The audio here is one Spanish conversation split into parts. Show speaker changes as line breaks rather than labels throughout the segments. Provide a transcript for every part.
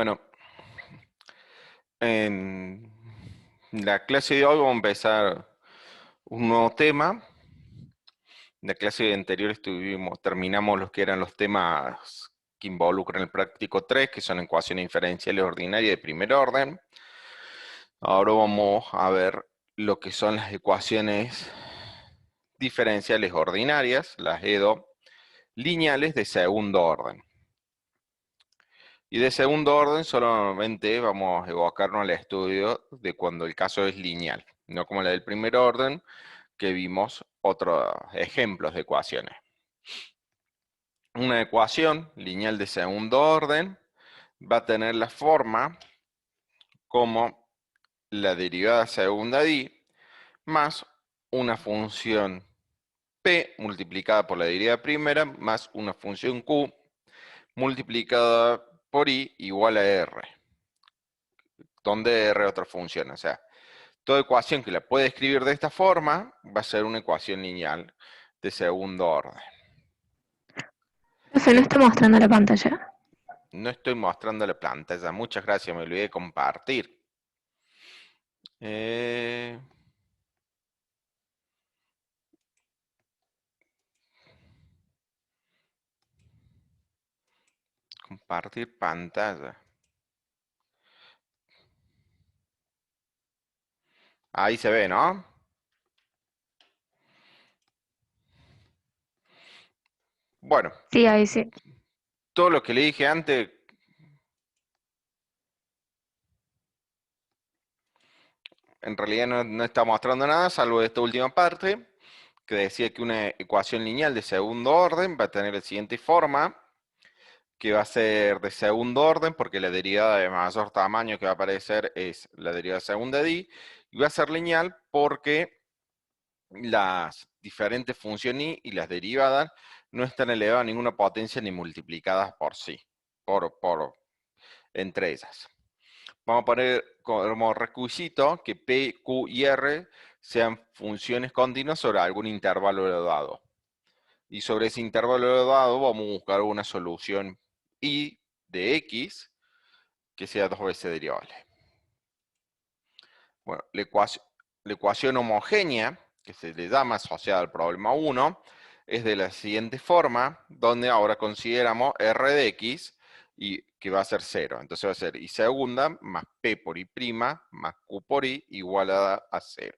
Bueno, en la clase de hoy vamos a empezar un nuevo tema. En la clase anterior terminamos los que eran los temas que involucran el práctico 3, que son ecuaciones diferenciales ordinarias de primer orden. Ahora vamos a ver lo que son las ecuaciones diferenciales ordinarias, las EDO, lineales de segundo orden. Y de segundo orden solamente vamos a evocarnos al estudio de cuando el caso es lineal, no como la del primer orden, que vimos otros ejemplos de ecuaciones. Una ecuación lineal de segundo orden va a tener la forma como la derivada segunda di más una función p multiplicada por la derivada primera más una función q multiplicada por i igual a r, donde r es otra función. O sea, toda ecuación que la puede escribir de esta forma va a ser una ecuación lineal de segundo orden.
Profe, no está mostrando la pantalla.
No estoy mostrando la pantalla. Muchas gracias, me olvidé de compartir. Eh, compartir pantalla. Ahí se ve, ¿no? Bueno,
Sí, ahí sí.
todo lo que le dije antes, en realidad no está mostrando nada, salvo esta última parte, que decía que una ecuación lineal de segundo orden va a tener la siguiente forma, que va a ser de segundo orden, porque la derivada de mayor tamaño que va a aparecer es la derivada segunda di, y va a ser lineal porque las diferentes funciones y las derivadas no están elevadas a ninguna potencia ni multiplicadas por sí, entre ellas. Vamos a poner como requisito que P, Q y R sean funciones continuas sobre algún intervalo dado. Y sobre ese intervalo dado vamos a buscar una solución I de X que sea dos veces derivable. Bueno, la ecuación homogénea, que se le llama asociada al problema 1, es de la siguiente forma, donde ahora consideramos R de X y que va a ser 0. Entonces va a ser I segunda más P por I prima más Q por I igualada a 0.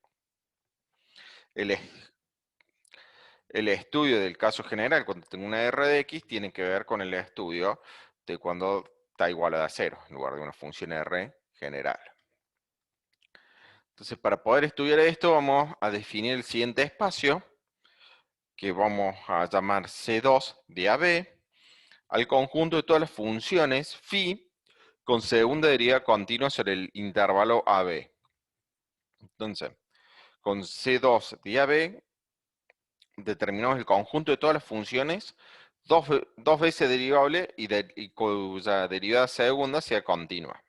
El, el estudio del caso general, cuando tengo una R de X, tiene que ver con el estudio de cuando está igualada a 0, en lugar de una función R general. Entonces, para poder estudiar esto, vamos a definir el siguiente espacio, que vamos a llamar C2 de AB, al conjunto de todas las funciones phi con segunda derivada continua sobre el intervalo AB. Entonces, con C2 de AB, determinamos el conjunto de todas las funciones, dos veces derivable y cuya derivada segunda sea continua.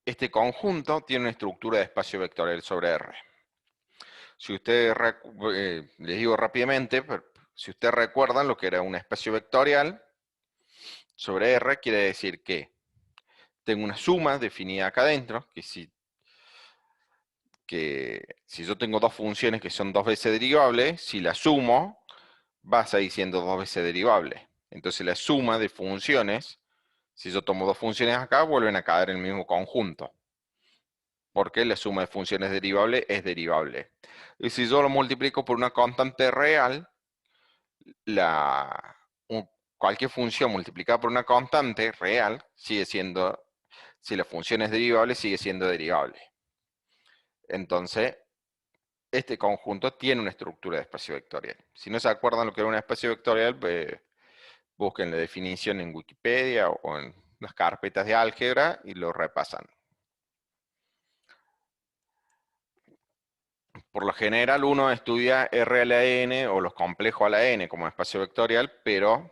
Este conjunto tiene una estructura de espacio vectorial sobre R. Si ustedes, les digo rápidamente, si ustedes recuerdan lo que era un espacio vectorial sobre R, quiere decir que tengo una suma definida acá adentro, que si yo tengo dos funciones que son dos veces derivables, si la sumo, va a seguir siendo dos veces derivable. Entonces la suma de funciones, si yo tomo dos funciones acá, vuelven a caer en el mismo conjunto, porque la suma de funciones derivable es derivable. Y si yo lo multiplico por una constante real, la, cualquier función multiplicada por una constante real sigue siendo, si la función es derivable, sigue siendo derivable. Entonces, este conjunto tiene una estructura de espacio vectorial. Si no se acuerdan lo que era un espacio vectorial, busquen la definición en Wikipedia o en las carpetas de álgebra y lo repasan. Por lo general uno estudia R a la n o los complejos a la n como espacio vectorial, pero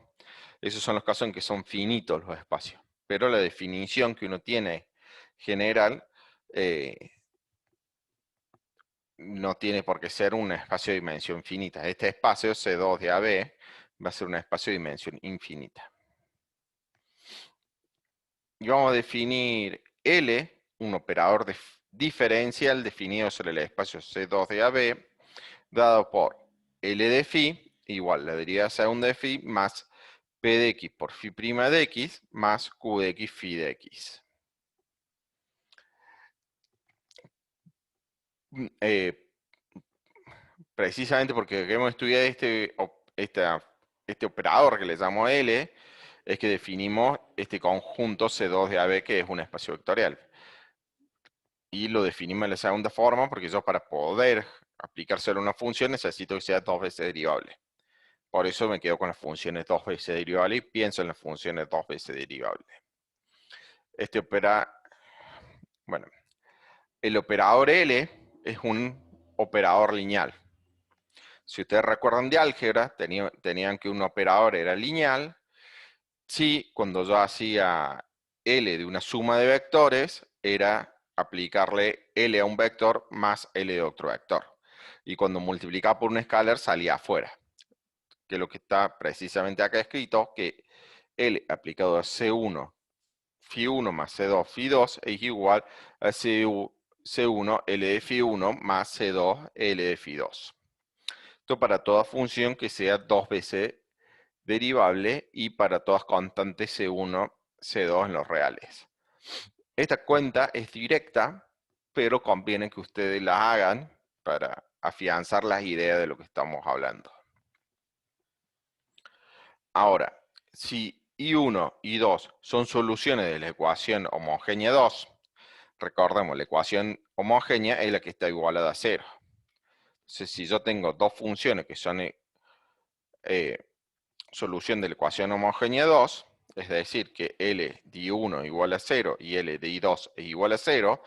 esos son los casos en que son finitos los espacios. Pero la definición que uno tiene general no tiene por qué ser un espacio de dimensión finita. Este espacio C2 de AB va a ser un espacio de dimensión infinita. Y vamos a definir L, un operador diferencial definido sobre el espacio C2 de AB, dado por L de phi igual la derivada segunda de phi más P de x por phi' de x más Q de x phi de x. Precisamente porque queremos estudiar este operador que le llamo L, es que definimos este conjunto C2 de AB que es un espacio vectorial. Y lo definimos de la segunda forma porque yo para poder aplicárselo a una función necesito que sea dos veces derivable. Por eso me quedo con las funciones dos veces derivable y pienso en las funciones dos veces derivable. Bueno, el operador L es un operador lineal. Si ustedes recuerdan de álgebra, tenían que un operador era lineal si cuando yo hacía L de una suma de vectores, era aplicarle L a un vector más L de otro vector. Y cuando multiplicaba por un escalar salía afuera. Que es lo que está precisamente acá escrito, que L aplicado a C1 Φ1 más C2 Φ2 es igual a C1 L de Φ1 más C2 L de Φ2. Esto para toda función que sea dos veces derivable y para todas constantes C1, C2 en los reales. Esta cuenta es directa, pero conviene que ustedes la hagan para afianzar las ideas de lo que estamos hablando. Ahora, si I1 y I2 son soluciones de la ecuación homogénea 2, recordemos, la ecuación homogénea es la que está igualada a 0. Entonces, si yo tengo dos funciones que son solución de la ecuación homogénea 2, es decir, que L de I1 igual a 0 y L de I2 es igual a 0,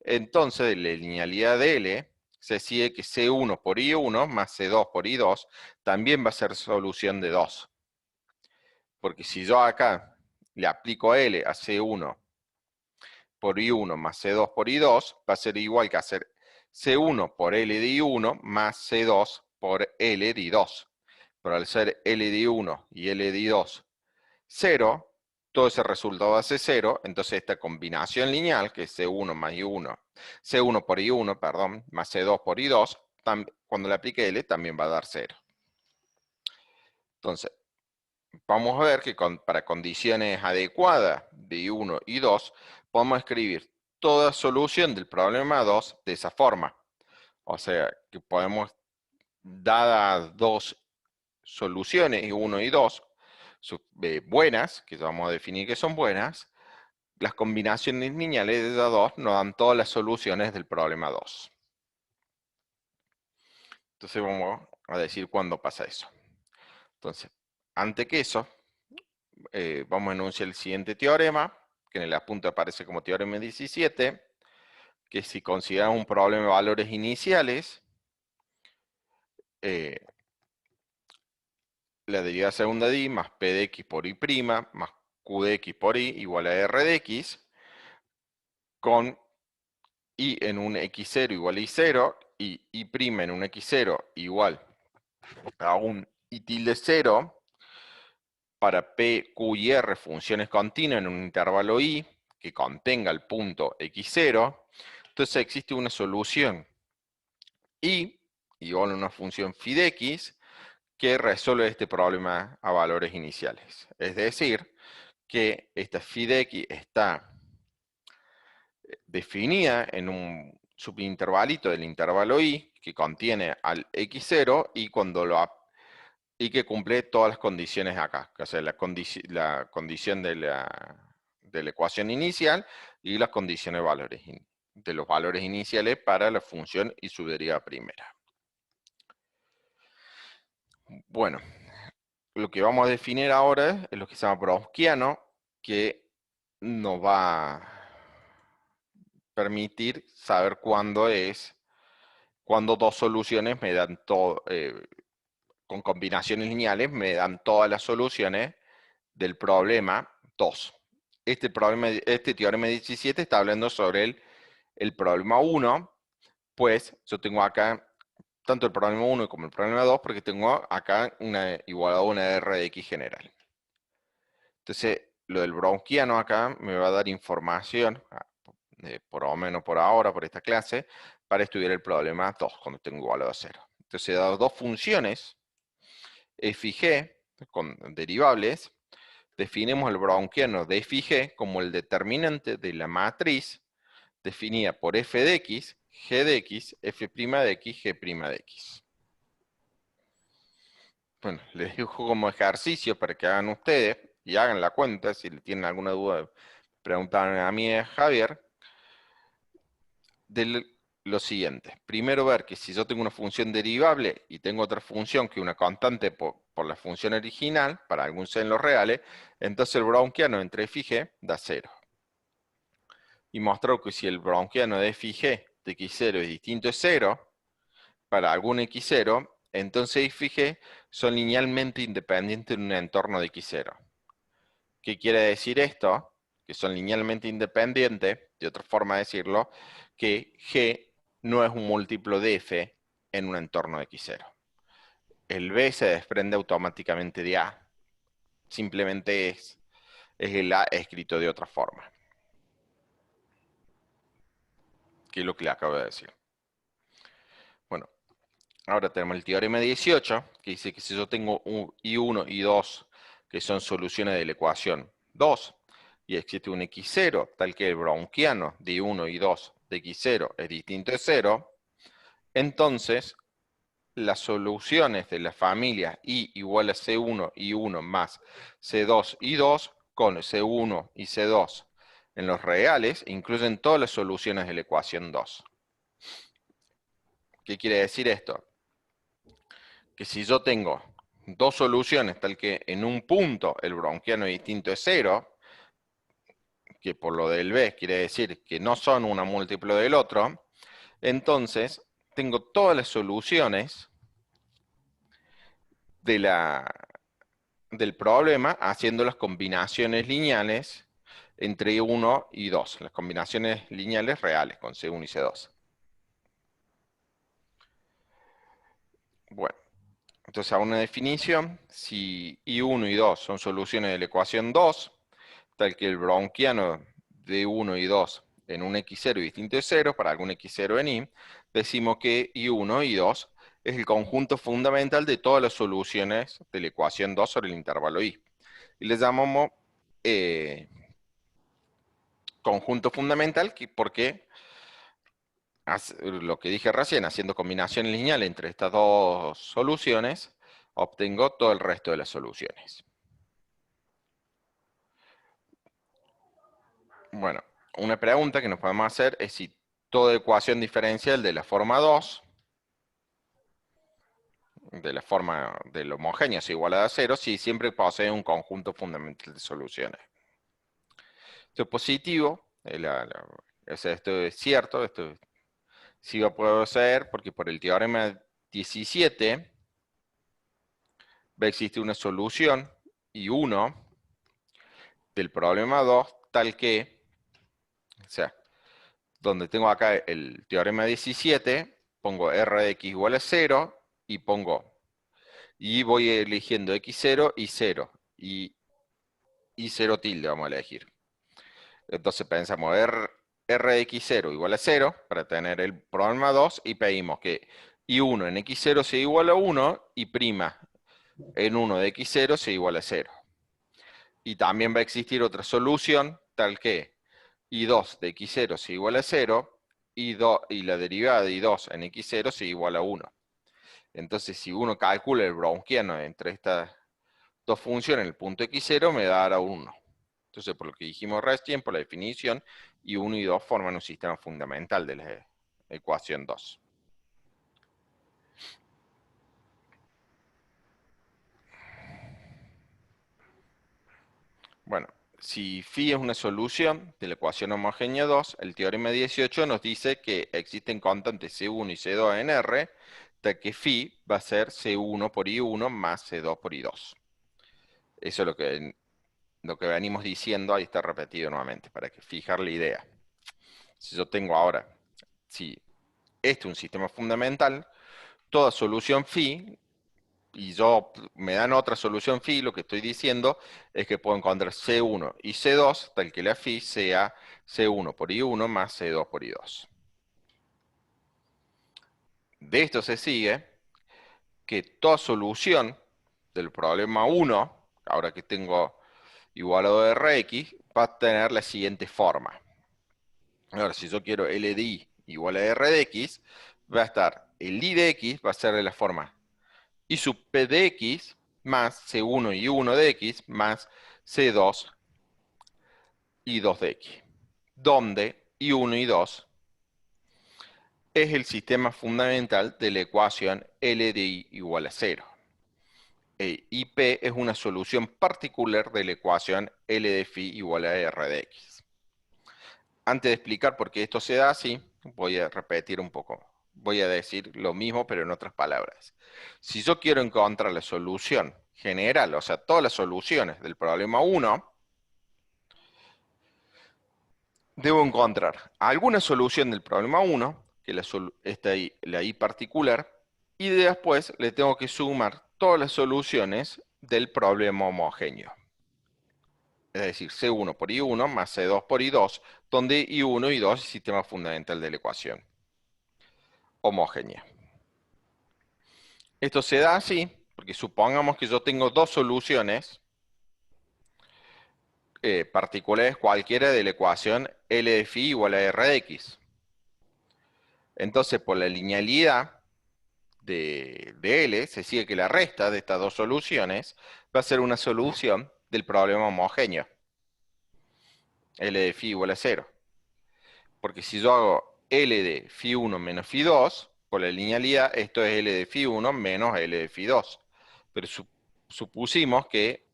entonces de la linealidad de L se sigue que C1 por I1 más C2 por I2 también va a ser solución de 2. Porque si yo acá le aplico L a C1 por I1 más C2 por I2, va a ser igual que hacer C1 por L de I1 más C2 por L de I2. Pero al ser L de I1 y L de I2 0, todo ese resultado hace 0, entonces esta combinación lineal, que es C1 más I1, C1 por I1, perdón, más C2 por I2, cuando le aplique L también va a dar 0. Entonces, vamos a ver que para condiciones adecuadas de I1 y 2, podemos escribir toda solución del problema 2 de esa forma. O sea, que podemos, dadas dos soluciones, I1 y 2, buenas, que vamos a definir que son buenas, las combinaciones lineales de esas dos nos dan todas las soluciones del problema 2. Entonces vamos a decir cuándo pasa eso. Entonces, antes que eso, vamos a enunciar el siguiente teorema, que en el apunte aparece como teorema 17, que si consideramos un problema de valores iniciales, la derivada segunda de I más P de X por Y' más Q de X por Y igual a R de X, con Y en un X0 igual a Y0, y Y' en un X0 igual a un Y tilde 0, para P, Q y R funciones continuas en un intervalo I que contenga el punto X0, entonces existe una solución I igual a una función phi de X que resuelve este problema a valores iniciales. Es decir, que esta phi de X está definida en un subintervalito del intervalo I que contiene al X0 y que cumple todas las condiciones acá, o sea, la condición de la ecuación inicial y las condiciones de los valores iniciales para la función y su derivada primera. Bueno, lo que vamos a definir ahora es lo que se llama browskiano, que nos va a permitir saber cuándo dos soluciones me dan todo, con combinaciones lineales me dan todas las soluciones del problema 2. Este teorema 17 está hablando sobre el problema 1, pues yo tengo acá tanto el problema 1 como el problema 2 porque tengo acá una igualdad a una R de X general. Entonces, lo del browniano acá me va a dar información, por lo menos por ahora, por esta clase, para estudiar el problema 2, cuando tengo igualado a 0. Entonces, dadas dos funciones, f y g, con derivables, definimos el browniano de f y g como el determinante de la matriz definida por f de x, g de x, f' de x, g' de x. Bueno, les dejo como ejercicio para que hagan ustedes y hagan la cuenta. Si tienen alguna duda, preguntan a mí, a Javier, de lo siguiente. Primero ver que si yo tengo una función derivable y tengo otra función que una constante por la función original, para algún c en los reales, entonces el browniano entre f y g da 0. Y mostrar que si el browniano de f y g de x0 es distinto de 0, para algún x0, entonces f y g son linealmente independientes en un entorno de x0. ¿Qué quiere decir esto? Que son linealmente independientes, de otra forma de decirlo, que g no es un múltiplo de f en un entorno de x0. El b se desprende automáticamente de a, simplemente es el a escrito de otra forma, que es lo que le acabo de decir. Bueno, ahora tenemos el teorema 18, que dice que si yo tengo I1 y 2, que son soluciones de la ecuación 2, y existe un x0, tal que el browniano de I1 y 2 de x0 es distinto de 0, entonces las soluciones de la familia I igual a C1 y 1 más C2 y 2, con C1 y C2 en los reales, incluyen todas las soluciones de la ecuación 2. ¿Qué quiere decir esto? Que si yo tengo dos soluciones, tal que en un punto el browniano distinto es 0, que por lo del B quiere decir que no son una múltiplo del otro, entonces tengo todas las soluciones del problema haciendo las combinaciones lineales entre 1 y 2, las combinaciones lineales reales con C1 y C2. Bueno, entonces a una definición, si I1 y 2 son soluciones de la ecuación 2, tal que el browniano de 1 y 2 en un x0 distinto de 0, para algún x0 en i, decimos que I1 y 2 es el conjunto fundamental de todas las soluciones de la ecuación 2 sobre el intervalo i. Y le llamamos conjunto fundamental porque, lo que dije recién, haciendo combinaciones lineales entre estas dos soluciones, obtengo todo el resto de las soluciones. Bueno, una pregunta que nos podemos hacer es si toda ecuación diferencial de la forma 2, de la forma del homogéneo es igual a 0, si siempre posee un conjunto fundamental de soluciones. Esto es positivo, esto es cierto, esto sí lo puedo hacer porque por el teorema 17 va a existir una solución y 1 del problema 2 tal que, o sea, donde tengo acá el teorema 17, pongo r de x igual a 0 y voy eligiendo x0 y 0 y 0 tilde vamos a elegir. Entonces pensamos r de x0 igual a 0 para tener el problema 2 y pedimos que i1 en x0 sea igual a 1 y prima en 1 de x0 sea igual a 0. Y también va a existir otra solución tal que i2 de x0 sea igual a 0 y la derivada de i2 en x0 sea igual a 1. Entonces, si uno calcula el browniano entre estas dos funciones, el punto x0 me dará 1. Entonces, por lo que dijimos recién, por la definición, y 1 y 2 forman un sistema fundamental de la ecuación 2. Bueno, si phi es una solución de la ecuación homogénea 2, el teorema 18 nos dice que existen constantes C1 y C2 en R, de que phi va a ser C1 por I1 más C2 por I2. Eso es lo que venimos diciendo, ahí está repetido nuevamente, para que fijar la idea. Si yo tengo ahora, si este es un sistema fundamental, toda solución phi, y me dan otra solución phi, lo que estoy diciendo es que puedo encontrar C1 y C2, tal que la phi sea C1 por I1 más C2 por I2. De esto se sigue que toda solución del problema 1, ahora que tengo igualado de Rx, va a tener la siguiente forma. Ahora, si yo quiero L de I igual a R de X, va a estar el I de X, va a ser de la forma I sub P de X más C1 y 1 de X más C2 y 2 de X, donde I1 y 2 es el sistema fundamental de la ecuación L de I igual a 0. IP es una solución particular de la ecuación L de phi igual a R de X. Antes de explicar por qué esto se da así, voy a repetir un poco. Voy a decir lo mismo, pero en otras palabras. Si yo quiero encontrar la solución general, o sea, todas las soluciones del problema 1, debo encontrar alguna solución del problema 1, que está ahí, la I particular, y después le tengo que sumar todas las soluciones del problema homogéneo. Es decir, C1 por I1 más C2 por I2, donde I1 y 2 es el sistema fundamental de la ecuación homogénea. Esto se da así, porque supongamos que yo tengo dos soluciones particulares cualquiera de la ecuación L de phi igual a R de X. Entonces, por la linealidad de L, se sigue que la resta de estas dos soluciones va a ser una solución del problema homogéneo. L de phi igual a 0. Porque si yo hago L de phi 1 menos phi 2, por la linealidad, esto es L de phi 1 menos L de phi 2. Pero supusimos que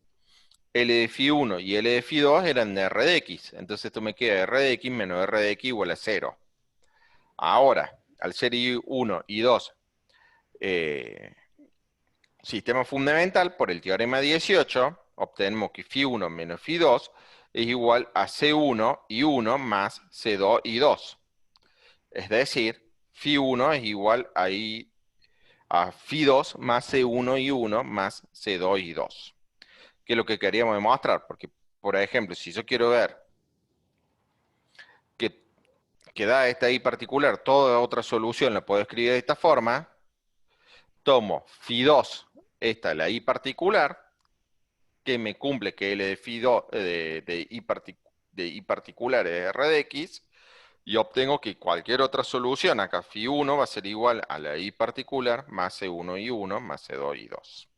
L de phi 1 y L de phi 2 eran de R de X. Entonces esto me queda R de X menos R de X igual a 0. Ahora, al ser I1 y 2 sistema fundamental, por el teorema 18, obtenemos que phi 1 menos phi 2 es igual a C1 y 1 más C2 y 2. Es decir, phi 1 es igual a phi 2 más C1 y 1 más C2 y 2. Que es lo que queríamos demostrar, porque, por ejemplo, si yo quiero ver que da esta I particular, toda otra solución la puedo escribir de esta forma, tomo phi 2, esta es la I particular, que me cumple que L de phi 2, de I particular es R de X, y obtengo que cualquier otra solución, acá phi 1 va a ser igual a la I particular más C1 y 1 más C2 y 2.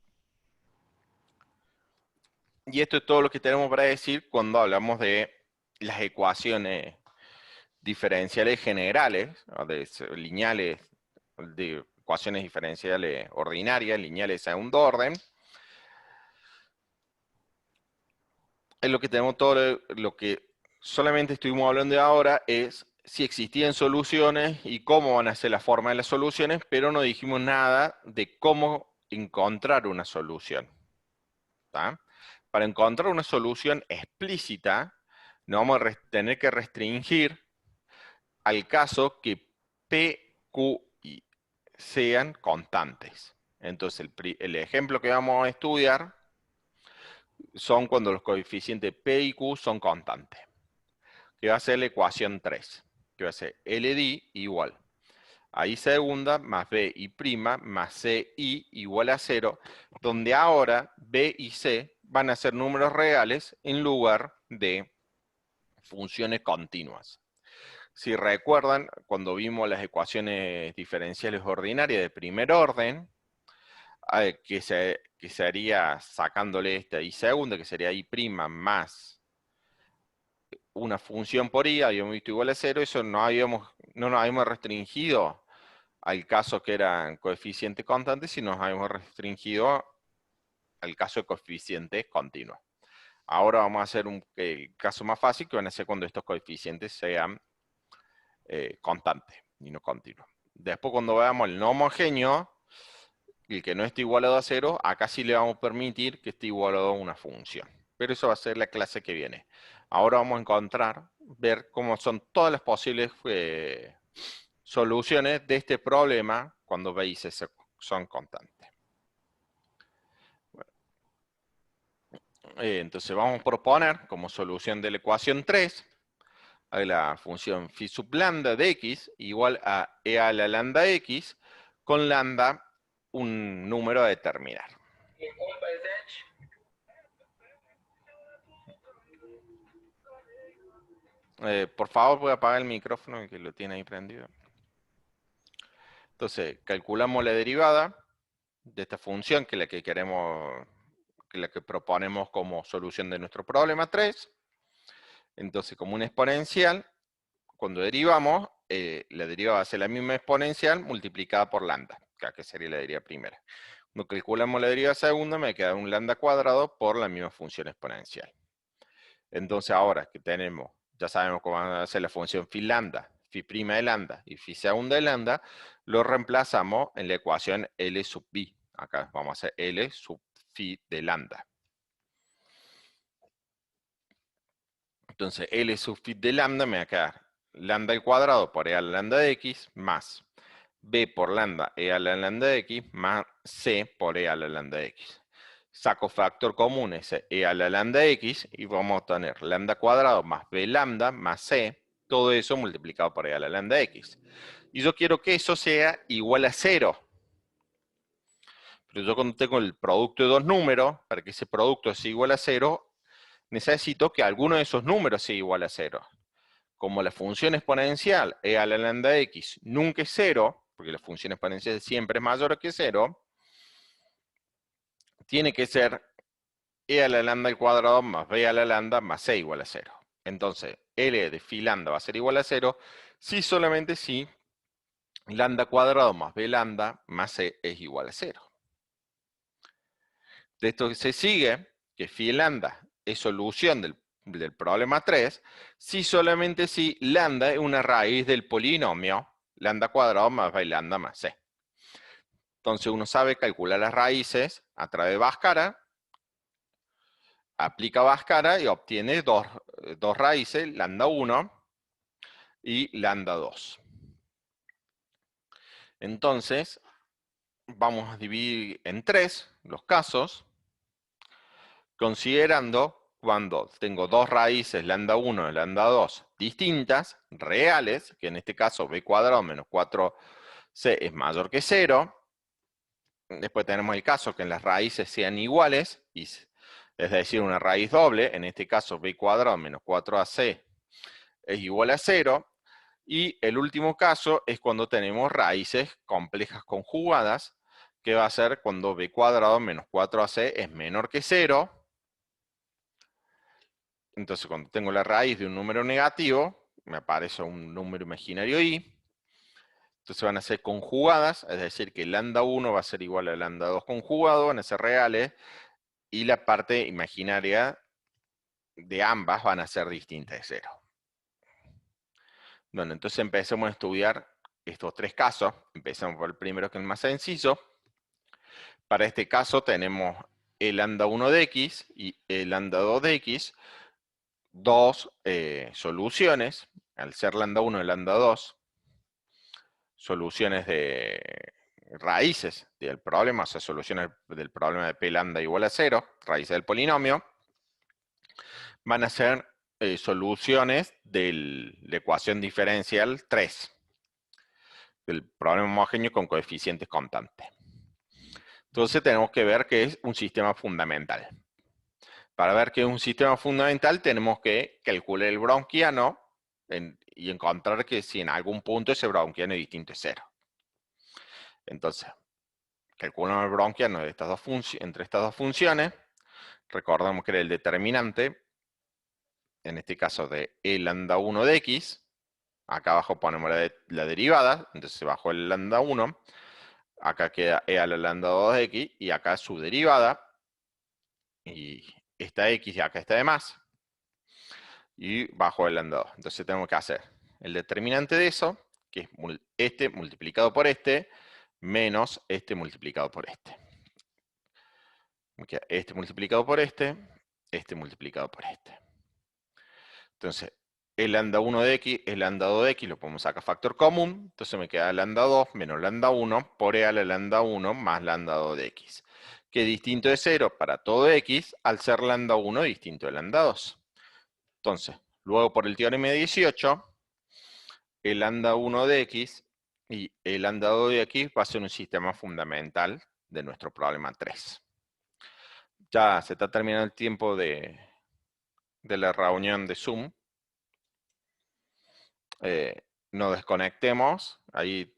Y esto es todo lo que tenemos para decir cuando hablamos de las ecuaciones diferenciales generales, de lineales, de ecuaciones diferenciales ordinarias, lineales de segundo orden. Es lo que tenemos todo lo que solamente estuvimos hablando ahora es si existían soluciones y cómo van a ser la forma de las soluciones, pero no dijimos nada de cómo encontrar una solución. ¿Tá? Para encontrar una solución explícita, nos vamos a tener que restringir al caso que P, Q y sean constantes. Entonces, el ejemplo que vamos a estudiar son cuando los coeficientes P y Q son constantes, que va a ser la ecuación 3, que va a ser L de I igual a I segunda más B y prima más C I igual a 0, donde ahora B y C van a ser números reales en lugar de funciones continuas. Si recuerdan, cuando vimos las ecuaciones diferenciales ordinarias de primer orden, que se haría sacándole esta I segunda, que sería I prima más una función por I, habíamos visto igual a 0, eso no nos habíamos restringido al caso que eran coeficientes constantes, sino nos habíamos restringido al caso de coeficientes continuos. Ahora vamos a hacer el caso más fácil, que van a ser cuando estos coeficientes sean constantes y no continuos. Después, cuando veamos el no homogéneo, el que no esté igualado a 0, acá sí le vamos a permitir que esté igualado a una función. Pero eso va a ser la clase que viene. Ahora vamos a ver cómo son todas las posibles soluciones de este problema cuando veis son constantes. Bueno, entonces vamos a proponer como solución de la ecuación 3 a la función phi sub lambda de x igual a e a la lambda x, con lambda un número a determinar. Por favor, voy a apagar el micrófono que lo tiene ahí prendido. Entonces, calculamos la derivada de esta función, que es la que queremos, que es la que proponemos como solución de nuestro problema 3. Entonces, como una exponencial, cuando derivamos, la derivada va a ser la misma exponencial multiplicada por lambda, que sería la derivada primera. Cuando calculamos la derivada segunda, me queda un lambda cuadrado por la misma función exponencial. Entonces, ahora que tenemos, ya sabemos cómo va a ser la función phi lambda, phi prima de lambda y phi segunda de lambda, lo reemplazamos en la ecuación L sub b. Acá vamos a hacer L sub phi de lambda. Entonces, L sub phi de lambda me va a quedar lambda al cuadrado por e a la lambda de x más b por lambda e a la lambda de x más c por e a la lambda de x. Saco factor común ese e a la lambda de x y vamos a tener lambda cuadrado más b lambda más c, todo eso multiplicado por e a la lambda de x. Y yo quiero que eso sea igual a 0. Pero yo cuando tengo el producto de dos números, para que ese producto sea igual a 0, necesito que alguno de esos números sea igual a 0. Como la función exponencial e a la lambda de x nunca es 0, porque la función exponencial siempre es mayor que 0, tiene que ser e a la lambda al cuadrado más b a la lambda más c igual a 0. Entonces, L de phi lambda va a ser igual a 0 si solamente si lambda cuadrado más b lambda más c es igual a 0. De esto se sigue que phi lambda es solución del problema 3 si solamente si lambda es una raíz del polinomio lambda cuadrado más b lambda más c. Entonces uno sabe calcular las raíces a través de Bhaskara, aplica Bhaskara y obtiene dos raíces, lambda 1 y lambda 2. Entonces, vamos a dividir en 3 los casos, considerando cuando tengo dos raíces, lambda 1 y lambda 2, distintas, reales, que en este caso b cuadrado menos 4c es mayor que 0. Después tenemos el caso que las raíces sean iguales, es decir, una raíz doble, en este caso b cuadrado menos 4ac es igual a 0. Y el último caso es cuando tenemos raíces complejas conjugadas, que va a ser cuando b cuadrado menos 4ac es menor que 0. Entonces, cuando tengo la raíz de un número negativo, me aparece un número imaginario i. Entonces van a ser conjugadas, es decir, que lambda 1 va a ser igual a lambda 2 conjugado, van a ser reales, y la parte imaginaria de ambas van a ser distintas de 0. Bueno, entonces empecemos a estudiar estos tres casos. Empezamos por el primero, que es el más sencillo. Para este caso tenemos el lambda 1 de x y el lambda 2 de x, dos soluciones, al ser lambda 1 y lambda 2, soluciones de raíces del problema, o sea, soluciones del problema de p lambda igual a 0, raíces del polinomio, van a ser soluciones de la ecuación diferencial 3, del problema homogéneo con coeficientes constantes. Entonces tenemos que ver que es un sistema fundamental. Para ver que es un sistema fundamental tenemos que calcular el browniano y encontrar que si en algún punto ese browniano es distinto de 0. Entonces, calculamos el browniano de entre estas dos funciones. Recordamos que era el determinante, en este caso de e lambda 1 de x. Acá abajo ponemos la derivada, entonces bajo el lambda 1. Acá queda e a la lambda 2 de x y acá su derivada. Y esta x y acá está de más. Y bajo el lambda 2. Entonces tenemos que hacer el determinante de eso, que es este multiplicado por este, menos este multiplicado por este. Este multiplicado por este multiplicado por este. Entonces, el lambda 1 de x es lambda 2 de x, lo podemos sacar factor común, entonces me queda lambda 2 menos lambda 1 por e a la lambda 1 más lambda 2 de x, que distinto de 0 para todo x, al ser lambda 1 distinto de lambda 2. Entonces, luego por el teorema de 18, el lambda 1 de x y el lambda 2 de x va a ser un sistema fundamental de nuestro problema 3. Ya se está terminando el tiempo de la reunión de Zoom. Nos desconectemos, ahí